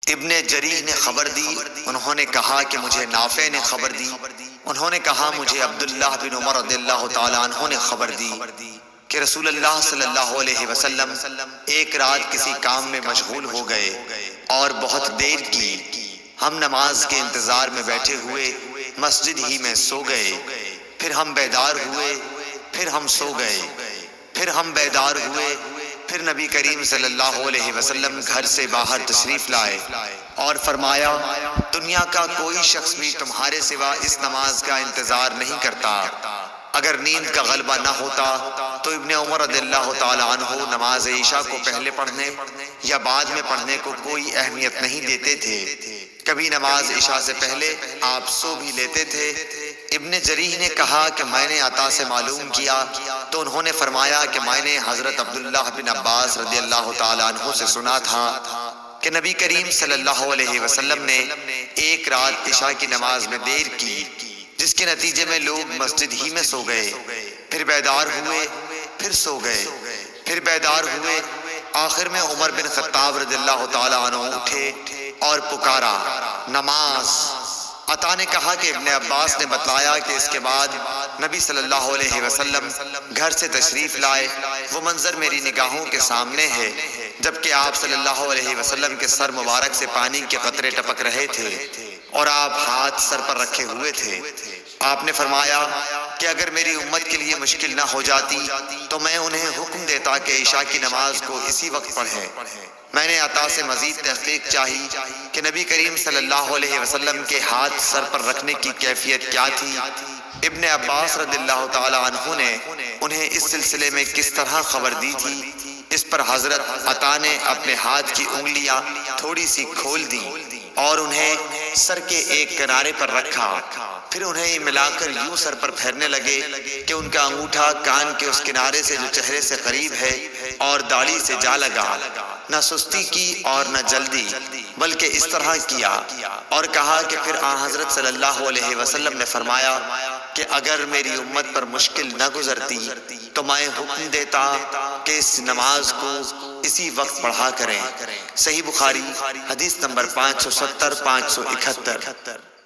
ابن جریح نے خبر دی، انہوں نے کہا کہ مجھے نافع نے خبر دی، انہوں نے کہا مجھے عبداللہ بن عمر رضی اللہ تعالیٰ عنہ نے خبر دی کہ رسول اللہ صلی اللہ علیہ وسلم ایک رات کسی کام میں مشغول ہو گئے اور بہت دیر کی۔ ہم نماز کے انتظار میں بیٹھے ہوئے مسجد ہی میں سو گئے، پھر ہم بیدار ہوئے، پھر ہم سو گئے، پھر ہم بیدار ہوئے، پھر نبی کریم صلی اللہ علیہ وسلم گھر سے باہر تشریف لائے اور فرمایا دنیا کا کوئی شخص بھی تمہارے سوا اس نماز کا انتظار نہیں کرتا۔ اگر نیند کا غلبہ نہ ہوتا تو ابن عمر رضی اللہ تعالی عنہ نماز عشاء کو پہلے پڑھنے یا بعد میں پڑھنے کو کوئی اہمیت نہیں دیتے تھے، کبھی نماز عشاء سے پہلے آپ سو بھی لیتے تھے۔ ابن جریح نے کہا کہ میں نے عطا سے معلوم کیا تو انہوں نے فرمایا کہ میں نے حضرت عبداللہ بن عباس رضی اللہ تعالیٰ عنہ سے سنا تھا کہ نبی کریم صلی اللہ علیہ وسلم نے ایک رات عشاء کی نماز میں دیر کی، جس کے نتیجے میں لوگ مسجد ہی میں سو گئے، پھر بیدار ہوئے، پھر سو گئے، پھر بیدار ہوئے، آخر میں عمر بن خطاب رضی اللہ تعالیٰ عنہ اٹھے اور پکارا نماز۔ عطا نے کہا کہ ابن عباس نے بتلایا کہ اس کے بعد نبی صلی اللہ علیہ وسلم گھر سے تشریف لائے، وہ منظر میری نگاہوں کے سامنے ہے جبکہ آپ صلی اللہ علیہ وسلم کے سر مبارک سے پانی کے قطرے ٹپک رہے تھے اور آپ ہاتھ سر پر رکھے ہوئے تھے۔ آپ نے فرمایا کہ اگر میری امت کے لیے مشکل نہ ہو جاتی تو میں انہیں حکم دیتا کہ عشاء کی نماز کو اسی وقت پڑھیں۔ میں نے عطا سے مزید تحقیق چاہی کہ نبی کریم صلی اللہ علیہ وسلم کے ہاتھ سر پر رکھنے کی کیفیت کیا تھی۔ ابن عباس رضی اللہ تعالی عنہ نے انہیں اس سلسلے میں کس طرح خبر دی تھی، اس پر حضرت عطا نے اپنے ہاتھ کی انگلیاں تھوڑی سی کھول دیں اور انہیں سر کے ایک کنارے پر رکھا، پھر انہیں ملا کر یوں سر پر پھیرنے لگے کہ ان کا انگوٹھا کان کے اس کنارے سے جو چہرے سے قریب ہے اور داڑھی سے جا لگا۔ نہ سستی کی اور نہ جلدی، بلکہ اس طرح کیا اور کہا کہ پھر آن حضرت صلی اللہ علیہ وسلم نے فرمایا کہ اگر میری امت پر مشکل نہ گزرتی تو میں حکم دیتا کہ اس نماز کو اسی وقت پڑھا کریں۔ صحیح بخاری حدیث نمبر 570 571۔